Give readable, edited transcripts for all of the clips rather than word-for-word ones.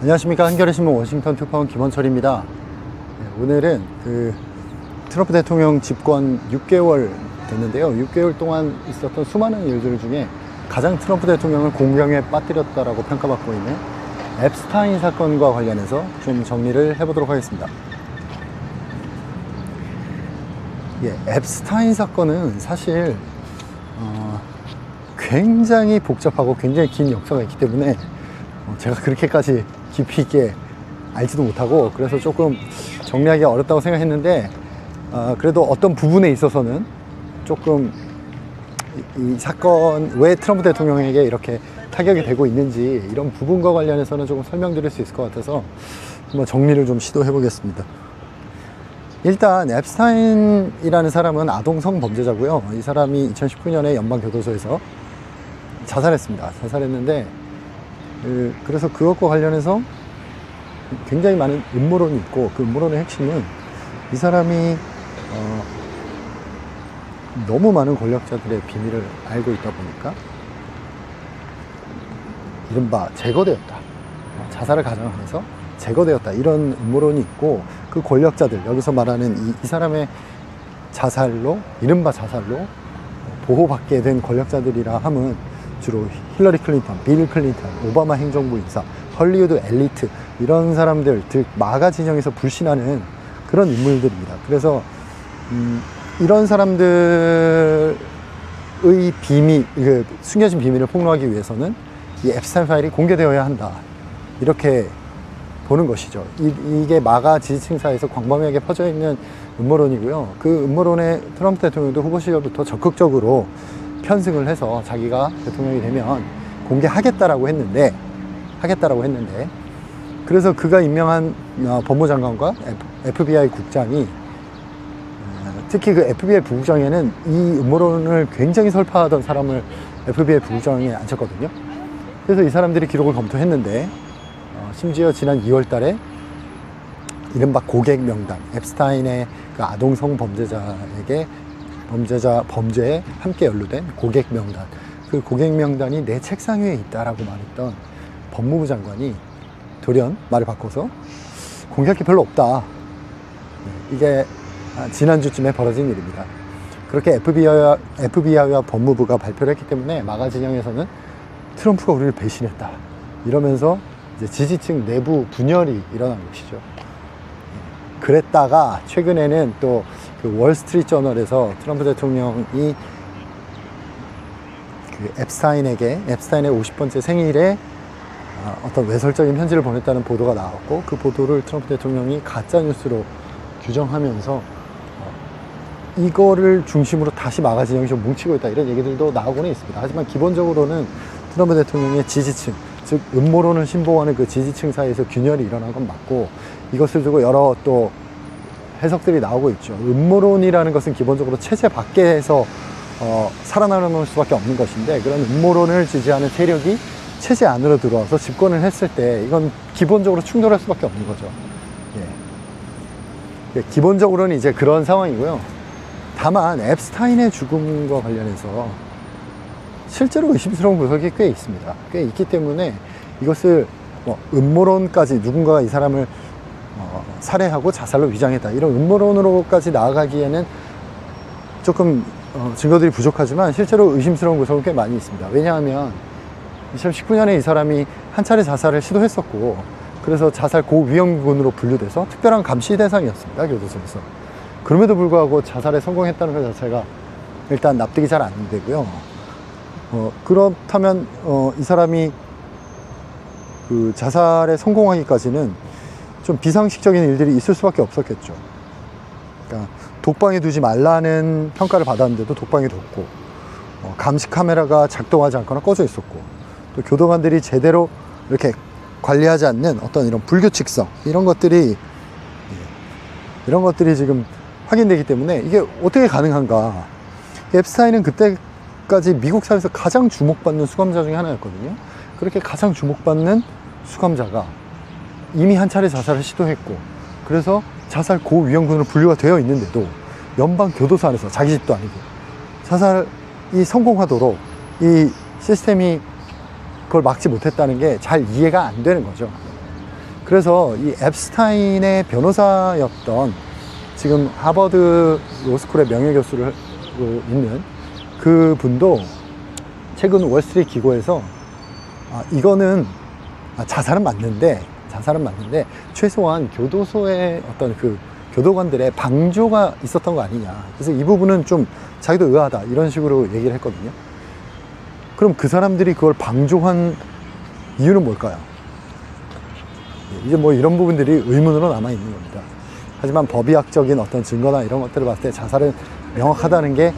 안녕하십니까. 한겨레신문 워싱턴 특파원 김원철입니다. 오늘은 트럼프 대통령 집권 6개월 됐는데요. 6개월 동안 있었던 수많은 일들 중에 가장 트럼프 대통령을 공경에 빠뜨렸다라고 평가받고 있는 앱스타인 사건과 관련해서 좀 정리를 해보도록 하겠습니다. 앱스타인 사건은 사실 굉장히 복잡하고 굉장히 긴 역사가 있기 때문에 제가 그렇게까지 깊이 있게 알지도 못하고, 그래서 조금 정리하기가 어렵다고 생각했는데, 그래도 어떤 부분에 있어서는 조금 이 사건 왜 트럼프 대통령에게 이렇게 타격이 되고 있는지 이런 부분과 관련해서는 조금 설명드릴 수 있을 것 같아서 한번 정리를 좀 시도해 보겠습니다. 일단 앱스타인이라는 사람은 아동 성범죄자고요. 이 사람이 2019년에 연방교도소에서 자살했습니다. 자살했는데 그래서 그것과 관련해서 굉장히 많은 음모론이 있고, 그 음모론의 핵심은 이 사람이 너무 많은 권력자들의 비밀을 알고 있다 보니까 이른바 제거되었다, 자살을 가정하면서 제거되었다, 이런 음모론이 있고, 그 권력자들, 여기서 말하는 이 사람의 자살로, 이른바 자살로 보호받게 된 권력자들이라 함은 주로 힐러리 클린턴, 빌 클린턴, 오바마 행정부 인사, 헐리우드 엘리트, 이런 사람들, 즉 마가 진영에서 불신하는 그런 인물들입니다. 그래서 이런 사람들의 비밀, 숨겨진 비밀을 폭로하기 위해서는 이 앱스타인 파일이 공개되어야 한다, 이렇게 보는 것이죠. 이게 마가 지지층 사이에서 광범위하게 퍼져 있는 음모론이고요. 그 음모론에 트럼프 대통령도 후보 시절부터 적극적으로 편승을 해서 자기가 대통령이 되면 공개하겠다라고 했는데, 그래서 그가 임명한 법무장관과 FBI 국장이, 특히 그 FBI 부국장에는 이 음모론을 굉장히 설파하던 사람을 FBI 부국장에 앉혔거든요. 그래서 이 사람들이 기록을 검토했는데, 심지어 지난 2월 달에 이른바 고객 명단, 앱스타인의 그 아동 성범죄자에게 범죄에 함께 연루된 고객 명단, 그 고객 명단이 내 책상 위에 있다라고 말했던 법무부 장관이 돌연 말을 바꿔서 공개할 게 별로 없다. 이게 지난주쯤에 벌어진 일입니다. 그렇게 FBI와 법무부가 발표를 했기 때문에 마가 진영에서는 트럼프가 우리를 배신했다, 이러면서 이제 지지층 내부 분열이 일어난 것이죠. 그랬다가 최근에는 또 그 월스트리트 저널에서 트럼프 대통령이 그 앱스타인의 50번째 생일에 어떤 외설적인 편지를 보냈다는 보도가 나왔고, 그 보도를 트럼프 대통령이 가짜뉴스로 규정하면서 이거를 중심으로 다시 마가 진영이 좀 뭉치고 있다, 이런 얘기들도 나오고는 있습니다. 하지만 기본적으로는 트럼프 대통령의 지지층, 즉 음모론을 신봉하는 그 지지층 사이에서 균열이 일어난 건 맞고, 이것을 두고 여러 또 해석들이 나오고 있죠. 음모론이라는 것은 기본적으로 체제 밖에서 살아남을 수밖에 없는 것인데, 그런 음모론을 지지하는 세력이 체제 안으로 들어와서 집권을 했을 때 이건 기본적으로 충돌할 수밖에 없는 거죠. 기본적으로는 이제 그런 상황이고요. 다만 앱스타인의 죽음과 관련해서 실제로 의심스러운 구석이 꽤 있습니다. 꽤 있기 때문에 이것을 음모론까지, 누군가가 이 사람을 살해하고 자살로 위장했다, 이런 음모론으로까지 나아가기에는 조금 증거들이 부족하지만 실제로 의심스러운 구석은 꽤 많이 있습니다. 왜냐하면 2019년에 이 사람이 한 차례 자살을 시도했었고, 그래서 자살 고위험군으로 분류돼서 특별한 감시 대상이었습니다, 교도소에서. 그럼에도 불구하고 자살에 성공했다는 것 자체가 일단 납득이 잘 안 되고요. 그렇다면 이 사람이 그 자살에 성공하기까지는 좀 비상식적인 일들이 있을 수밖에 없었겠죠. 그러니까 독방에 두지 말라는 평가를 받았는데도 독방에 뒀고, 감시 카메라가 작동하지 않거나 꺼져 있었고, 또 교도관들이 제대로 이렇게 관리하지 않는 어떤 이런 불규칙성, 이런 것들이 지금 확인되기 때문에 이게 어떻게 가능한가. 앱스타인은 그때까지 미국 사회에서 가장 주목받는 수감자 중에 하나였거든요. 그렇게 가장 주목받는 수감자가 이미 한 차례 자살을 시도했고, 그래서 자살 고위험군으로 분류가 되어 있는데도 연방 교도소 안에서, 자기 집도 아니고, 자살이 성공하도록 이 시스템이 그걸 막지 못했다는 게 잘 이해가 안 되는 거죠. 그래서 이 앱스타인의 변호사였던 지금 하버드 로스쿨의 명예교수를 있는 그 분도 최근 월스트리트 기고에서 이거는 자살은 맞는데 최소한 교도소의 어떤 그 교도관들의 방조가 있었던 거 아니냐. 그래서 이 부분은 좀 자기도 의아하다 이런 식으로 얘기를 했거든요. 그럼 그 사람들이 그걸 방조한 이유는 뭘까요? 이제 뭐 이런 부분들이 의문으로 남아 있는 겁니다. 하지만 법의학적인 어떤 증거나 이런 것들을 봤을 때 자살은 명확하다는 게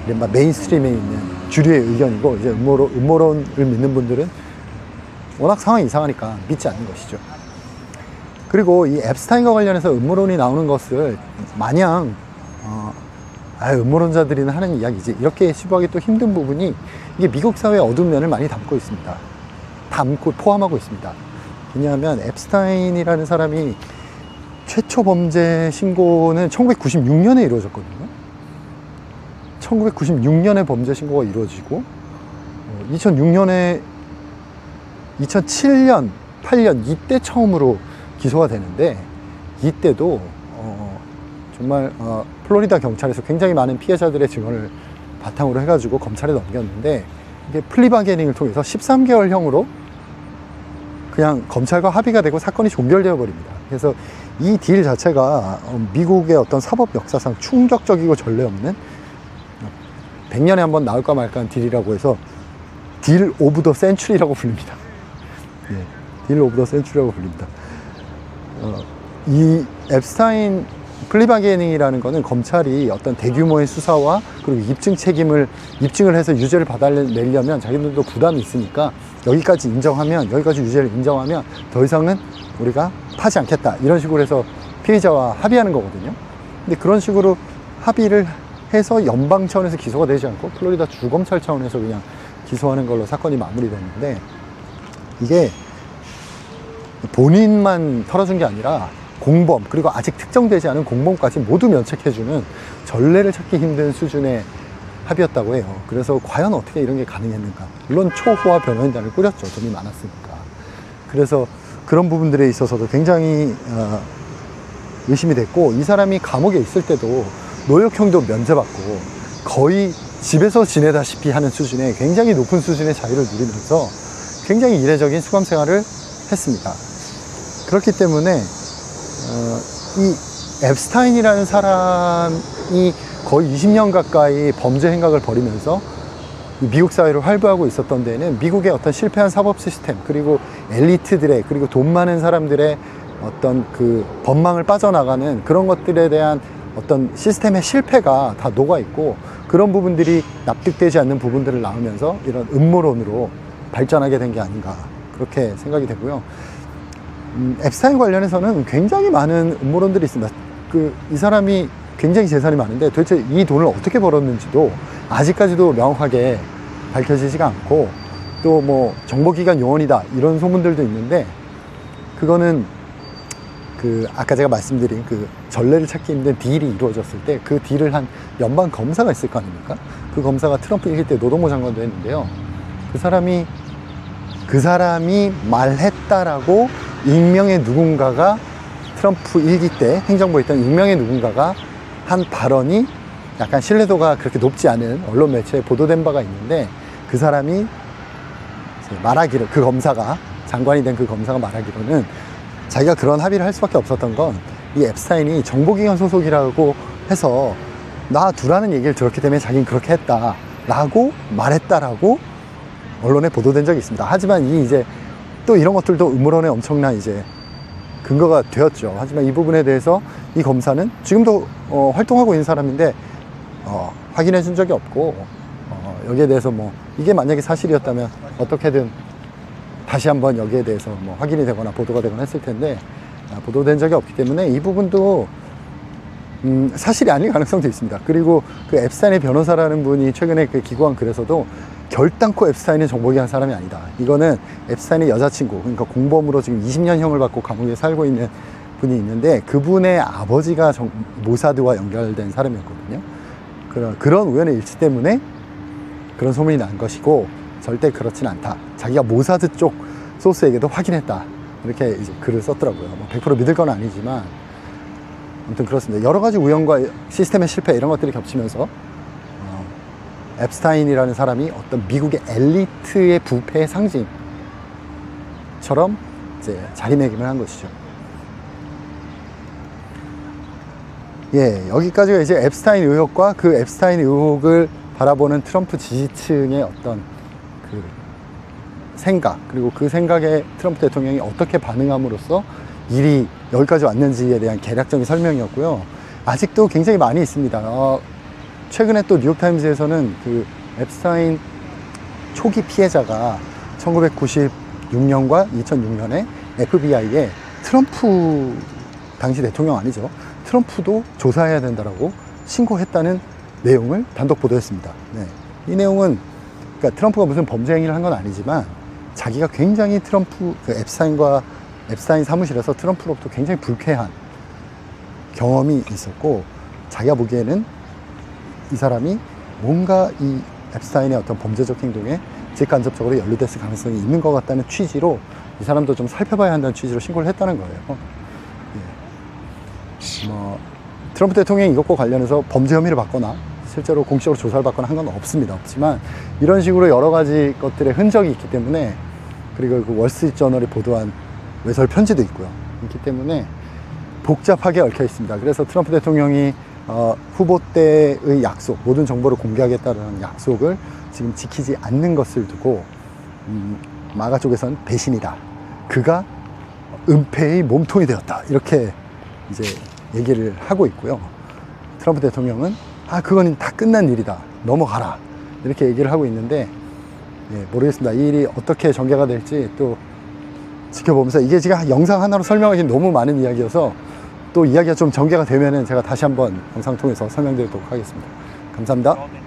이른바 메인스트림에 있는 주류의 의견이고, 이제 음모론을 믿는 분들은 워낙 상황이 이상하니까 믿지 않는 것이죠. 그리고 이 앱스타인과 관련해서 음모론이 나오는 것을 마냥 음모론자들이 하는 이야기지 이렇게 치부하기 또 힘든 부분이, 이게 미국 사회의 어두운 면을 많이 담고 있습니다. 포함하고 있습니다. 왜냐하면 앱스타인이라는 사람이 최초 범죄 신고는 1996년에 이루어졌거든요. 1996년에 범죄 신고가 이루어지고 2006년에 2007년, 8년 이때 처음으로 기소가 되는데, 이때도 정말 플로리다 경찰에서 굉장히 많은 피해자들의 증언을 바탕으로 해가지고 검찰에 넘겼는데, 이게 플리바게닝을 통해서 13개월형으로 그냥 검찰과 합의가 되고 사건이 종결되어 버립니다. 그래서 이 딜 자체가 미국의 어떤 사법 역사상 충격적이고 전례 없는 100년에 한 번 나올까 말까한 딜이라고 해서 딜 오브 더 센츄리라고 불립니다. 딜 오브 더 센츄리라고 불립니다. 이 앱스타인 플리바게닝이라는 거는 검찰이 어떤 대규모의 수사와 그리고 입증을 해서 유죄를 받아내려면 자기들도 부담이 있으니까 여기까지 유죄를 인정하면 더 이상은 우리가 파지 않겠다 이런 식으로 해서 피해자와 합의하는 거거든요. 근데 그런 식으로 합의를 해서 연방 차원에서 기소가 되지 않고 플로리다 주검찰 차원에서 그냥 기소하는 걸로 사건이 마무리됐는데, 이게 본인만 털어준 게 아니라 공범, 그리고 아직 특정되지 않은 공범까지 모두 면책해주는 전례를 찾기 힘든 수준의 합의였다고 해요. 그래서 과연 어떻게 이런 게 가능했는가. 물론 초호화 변호인단을 꾸렸죠. 돈이 많았으니까. 그래서 그런 부분들에 있어서도 굉장히 의심이 됐고, 이 사람이 감옥에 있을 때도 노역형도 면제받고 거의 집에서 지내다시피 하는 수준의 굉장히 높은 수준의 자유를 누리면서 굉장히 이례적인 수감 생활을 했습니다. 그렇기 때문에 이 앱스타인이라는 사람이 거의 20년 가까이 범죄 행각을 벌이면서 미국 사회를 활보하고 있었던 데는 미국의 어떤 실패한 사법 시스템, 그리고 엘리트들의, 그리고 돈 많은 사람들의 어떤 그 법망을 빠져나가는 그런 것들에 대한 어떤 시스템의 실패가 다 녹아있고, 그런 부분들이 납득되지 않는 부분들을 나오면서 이런 음모론으로 발전하게 된 게 아닌가, 그렇게 생각이 되고요. 앱스타인 관련해서는 굉장히 많은 음모론들이 있습니다. 이 사람이 굉장히 재산이 많은데 도대체 이 돈을 어떻게 벌었는지도 아직까지도 명확하게 밝혀지지가 않고, 또 뭐 정보기관 요원이다 이런 소문들도 있는데, 그거는 아까 제가 말씀드린 그 전례를 찾기 힘든 딜이 이루어졌을 때 그 딜을 한 연방 검사가 있을 거 아닙니까? 그 검사가 트럼프 1기 때 노동부 장관도 했는데요. 그 사람이 말했다라고 익명의 누군가가, 트럼프 1기 때 행정부에 있던 익명의 누군가가 한 발언이 약간 신뢰도가 그렇게 높지 않은 언론 매체에 보도된 바가 있는데, 그 사람이 말하기를, 그 검사가, 장관이 된 그 검사가 말하기로는 자기가 그런 합의를 할 수밖에 없었던 건 이 앱스타인이 정보기관 소속이라고 해서 놔두라는 얘기를 들었기 때문에 자기는 그렇게 했다라고 말했다라고 언론에 보도된 적이 있습니다. 하지만 이제 또 이런 것들도 음모론에 엄청난 이제 근거가 되었죠. 하지만 이 부분에 대해서 이 검사는 지금도 활동하고 있는 사람인데 확인해 준 적이 없고, 여기에 대해서 뭐 이게 만약에 사실이었다면 어떻게든 다시 한번 여기에 대해서 뭐 확인이 되거나 보도가 되거나 했을 텐데, 보도된 적이 없기 때문에 이 부분도 사실이 아닐 가능성도 있습니다. 그리고 그 앱스타인의 변호사라는 분이 최근에 그 기고한 글에서도 결단코 앱스타인은 정보기관 사람이 아니다. 이거는 앱스타인의 여자친구, 그러니까 공범으로 지금 20년형을 받고 감옥에 살고 있는 분이 있는데, 그분의 아버지가 모사드와 연결된 사람이었거든요. 그런 우연의 일치 때문에 그런 소문이 난 것이고, 절대 그렇진 않다. 자기가 모사드 쪽 소스에게도 확인했다. 이렇게 이제 글을 썼더라고요. 뭐 100% 믿을 건 아니지만 아무튼 그렇습니다. 여러 가지 우연과 시스템의 실패 이런 것들이 겹치면서 앱스타인이라는 사람이 어떤 미국의 엘리트의 부패의 상징처럼 이제 자리매김을 한 것이죠. 예, 여기까지가 이제 앱스타인 의혹과 그 앱스타인 의혹을 바라보는 트럼프 지지층의 어떤 그 생각, 그리고 그 생각에 트럼프 대통령이 어떻게 반응함으로써 일이 여기까지 왔는지에 대한 개략적인 설명이었고요. 아직도 굉장히 많이 있습니다. 최근에 또 뉴욕타임즈에서는 그 앱스타인 초기 피해자가 1996년과 2006년에 FBI에 트럼프 당시 대통령 아니죠. 트럼프도 조사해야 된다라고 신고했다는 내용을 단독 보도했습니다. 네. 이 내용은 그러니까 트럼프가 무슨 범죄 행위를 한 건 아니지만 자기가 굉장히 트럼프 그 앱스타인 사무실에서 트럼프로부터 굉장히 불쾌한 경험이 있었고 자기가 보기에는 이 사람이 뭔가 이 앱스타인의 어떤 범죄적 행동에 직간접적으로 연루됐을 가능성이 있는 것 같다는 취지로 이 사람도 좀 살펴봐야 한다는 취지로 신고를 했다는 거예요. 예. 뭐 트럼프 대통령이 이것과 관련해서 범죄 혐의를 받거나 실제로 공식적으로 조사를 받거나 한 건 없습니다. 없지만 이런 식으로 여러 가지 것들의 흔적이 있기 때문에 그리고 그 월스트리트저널이 보도한 외설 편지도 있고요. 있기 때문에 복잡하게 얽혀 있습니다. 그래서 트럼프 대통령이 후보 때의 약속, 모든 정보를 공개하겠다는 약속을 지금 지키지 않는 것을 두고 마가 쪽에서는 배신이다. 그가 은폐의 몸통이 되었다. 이렇게 이제 얘기를 하고 있고요. 트럼프 대통령은 그건 다 끝난 일이다. 넘어가라. 이렇게 얘기를 하고 있는데 예, 모르겠습니다. 이 일이 어떻게 전개가 될지 또 지켜보면서 이게 지금 영상 하나로 설명하기는 너무 많은 이야기여서 또 이야기가 좀 전개가 되면은 제가 다시 한번 영상 통해서 설명드리도록 하겠습니다. 감사합니다.